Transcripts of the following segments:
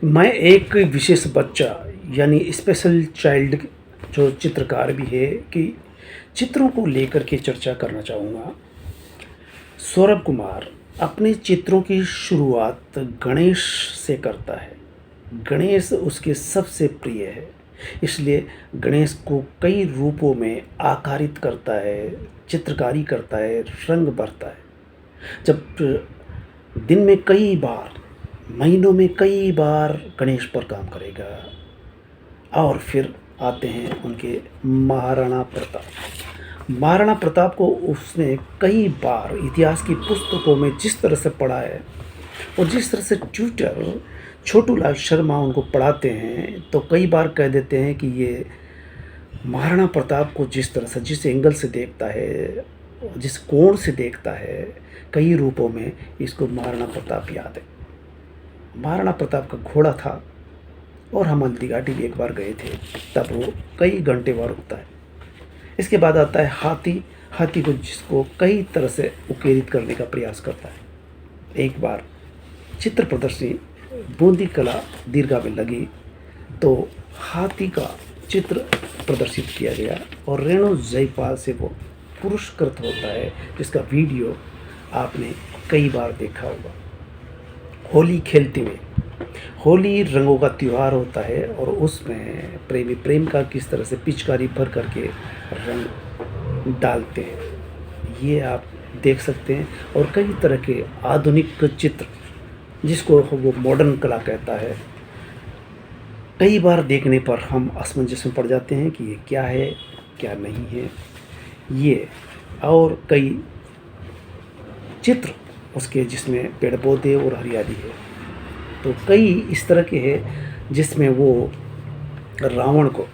मैं एक विशेष बच्चा यानी स्पेशल चाइल्ड जो चित्रकार भी है कि चित्रों को लेकर के चर्चा करना चाहूँगा। सौरभ कुमार अपने चित्रों की शुरुआत गणेश से करता है। गणेश उसके सबसे प्रिय है, इसलिए गणेश को कई रूपों में आकारित करता है, चित्रकारी करता है, रंग भरता है। जब दिन में कई बार, महीनों में कई बार गणेश पर काम करेगा। और फिर आते हैं उनके महाराणा प्रताप। महाराणा प्रताप को उसने कई बार इतिहास की पुस्तकों में जिस तरह से पढ़ा है और जिस तरह से ट्यूटर छोटू लाल शर्मा उनको पढ़ाते हैं, तो कई बार कह देते हैं कि ये महाराणा प्रताप को जिस तरह से, जिस एंगल से देखता है, जिस कोण से देखता है, कई रूपों में इसको महाराणा प्रताप याद है। महाराणा प्रताप का घोड़ा था और हम हल्दी घाटी भी एक बार गए थे, तब वो कई घंटे वहाँ रुकता है। इसके बाद आता है हाथी। हाथी को जिसको कई तरह से उकेरित करने का प्रयास करता है। एक बार चित्र प्रदर्शनी बूंदी कला दीर्घा में लगी तो हाथी का चित्र प्रदर्शित किया गया और रेणु जयपाल से वो पुरस्कृत होता है, जिसका वीडियो आपने कई बार देखा होगा। होली खेलते हुए, होली रंगों का त्यौहार होता है और उसमें प्रेमी प्रेम का किस तरह से पिचकारी भर करके रंग डालते हैं, ये आप देख सकते हैं। और कई तरह के आधुनिक चित्र जिसको वो मॉडर्न कला कहता है, कई बार देखने पर हम असमंजस में पड़ जाते हैं कि ये क्या है क्या नहीं है ये। और कई चित्र उसके जिसमें पेड़ पौधे और हरियाली है, तो कई इस तरह के हैं जिसमें वो रावण को,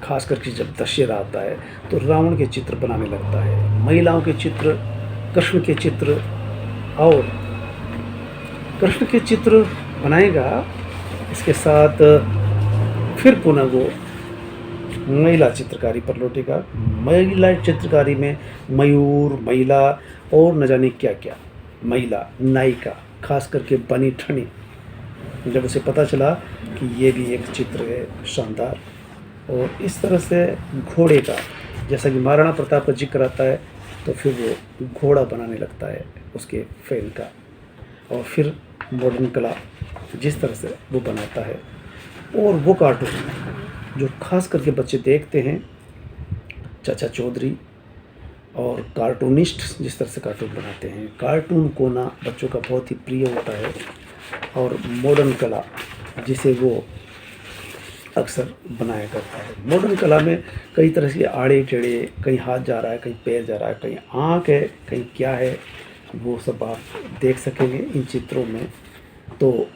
खास करके जब दशहरा आता है तो रावण के चित्र बनाने लगता है, महिलाओं के चित्र, कृष्ण के चित्र। और कृष्ण के चित्र बनाएगा, इसके साथ फिर पुनः वो महिला चित्रकारी पर लौटेगा। महिला चित्रकारी में मयूर, महिला और न जाने क्या क्या, महिला नायिका, खास करके बनी ठनी। जब उसे पता चला कि ये भी एक चित्र है शानदार, और इस तरह से घोड़े का, जैसा कि महाराणा प्रताप का जिक्र आता है, तो फिर वो घोड़ा बनाने लगता है उसके फैन का। और फिर मॉडर्न कला जिस तरह से वो बनाता है, और वो कार्टून जो खास करके बच्चे देखते हैं, चाचा चौधरी और कार्टूनिस्ट जिस तरह से कार्टून बनाते हैं, कार्टून कोना बच्चों का बहुत ही प्रिय होता है। और मॉडर्न कला जिसे वो अक्सर बनाया करता है। मॉडर्न कला में कई तरह के आड़े टेढ़े, कहीं हाथ जा रहा है, कहीं पैर जा रहा है, कहीं आँख है, कहीं क्या है, वो सब आप देख सकेंगे इन चित्रों में। तो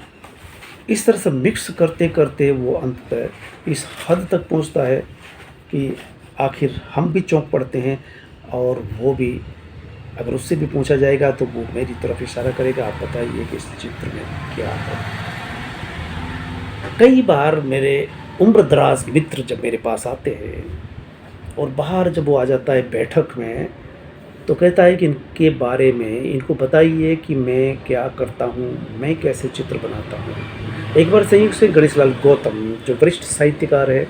इस तरह से मिक्स करते करते वो अंततः इस हद तक पहुंचता है कि आखिर हम भी चौंक पड़ते हैं, और वो भी, अगर उससे भी पूछा जाएगा तो वो मेरी तरफ इशारा करेगा, आप बताइए कि इस चित्र में क्या है। कई बार मेरे उम्रदराज मित्र जब मेरे पास आते हैं और बाहर जब वो आ जाता है बैठक में, तो कहता है कि इनके बारे में इनको बताइए कि मैं क्या करता हूँ, मैं कैसे चित्र बनाता हूँ। एक बार संयुक्त से गणेश लाल गौतम जो वरिष्ठ साहित्यकार है,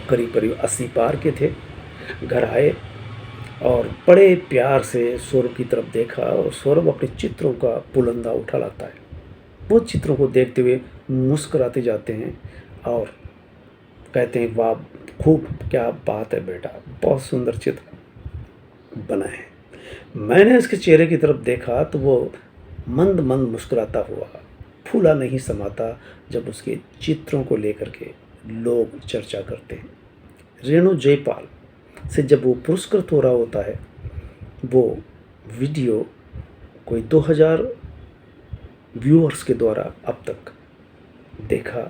करीब करीब 80 पार के थे, घर आए और बड़े प्यार से सौरभ की तरफ देखा, और सौरभ अपने चित्रों का बुलंदा उठा लाता है। वो चित्रों को देखते हुए मुस्कुराते जाते हैं और कहते हैं, वाह, खूब, क्या बात है बेटा, बहुत सुंदर चित्र बना है। मैंने उसके चेहरे की तरफ देखा तो वो मंद मंद मुस्कुराता हुआ, फूला नहीं समाता जब उसके चित्रों को लेकर के लोग चर्चा करते हैं। रेणु जयपाल से जब वो पुरस्कृत हो रहा होता है, वो वीडियो कोई 2000 व्यूअर्स के द्वारा अब तक देखा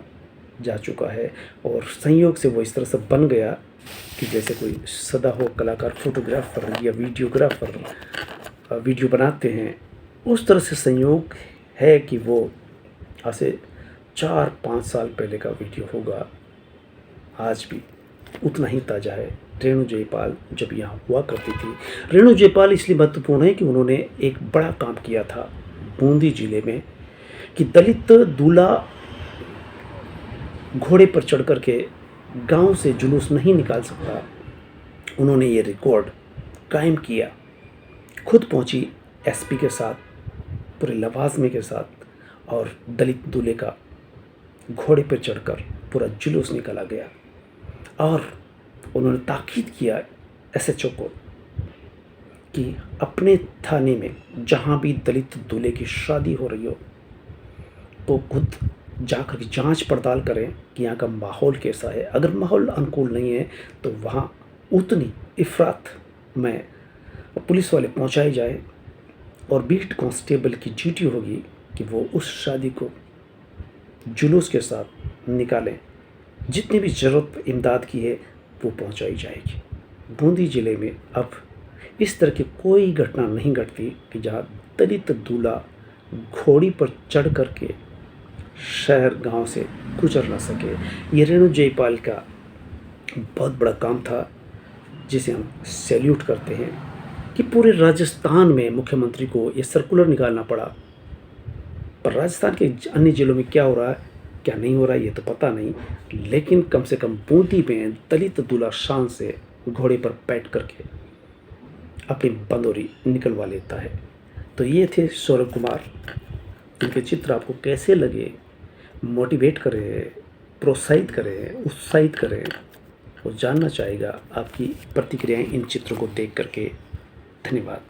जा चुका है, और संयोग से वो इस तरह से बन गया कि जैसे कोई सदा हो कलाकार, फोटोग्राफर या वीडियोग्राफर वीडियो बनाते हैं, उस तरह से संयोग है कि वो आज से 4-5 साल पहले का वीडियो होगा, आज भी उतना ही ताज़ा है। रेणु जयपाल जब यहाँ हुआ करती थी। रेणु जयपाल इसलिए महत्वपूर्ण है कि उन्होंने एक बड़ा काम किया था बूंदी ज़िले में, कि दलित दूल्हा घोड़े पर चढ़ कर के गांव से जुलूस नहीं निकाल सकता, उन्होंने ये रिकॉर्ड कायम किया। खुद पहुंची एसपी के साथ, पूरे लवाजमे के साथ, और दलित दूल्हे का घोड़े पर चढ़कर पूरा जुलूस निकाला गया। और उन्होंने ताकीद किया एसएचओ को कि अपने थाने में जहाँ भी दलित दूल्हे की शादी हो रही हो, तो खुद जाकर जांच पड़ताल करें कि यहाँ का माहौल कैसा है। अगर माहौल अनुकूल नहीं है तो वहाँ उतनी इफ़रात में पुलिस वाले पहुँचाए जाए, और बीट कांस्टेबल की ड्यूटी होगी कि वो उस शादी को जुलूस के साथ निकालें। जितनी भी ज़रूरत इमदाद की है वो पहुँचाई जाएगी। बूंदी ज़िले में अब इस तरह की कोई घटना नहीं घटती कि जहाँ दलित दूल्हा घोड़ी पर चढ़ कर के शहर गांव से गुजर ना सके। ये रेणु जयपाल का बहुत बड़ा काम था, जिसे हम सैल्यूट करते हैं कि पूरे राजस्थान में मुख्यमंत्री को ये सर्कुलर निकालना पड़ा। पर राजस्थान के अन्य ज़िलों में क्या हो रहा है, क्या नहीं हो रहा है, ये तो पता नहीं, लेकिन कम से कम बूंदी में दलित दूल्हा शान से घोड़े पर बैठ करके अपनी बंदोरी निकलवा लेता है। तो ये थे सौरभ कुमार। इनके चित्र आपको कैसे लगे, मोटिवेट करें, प्रोत्साहित करें, उत्साहित करें, वो जानना चाहेगा। आपकी प्रतिक्रियाएं इन चित्रों को देख करके। धन्यवाद।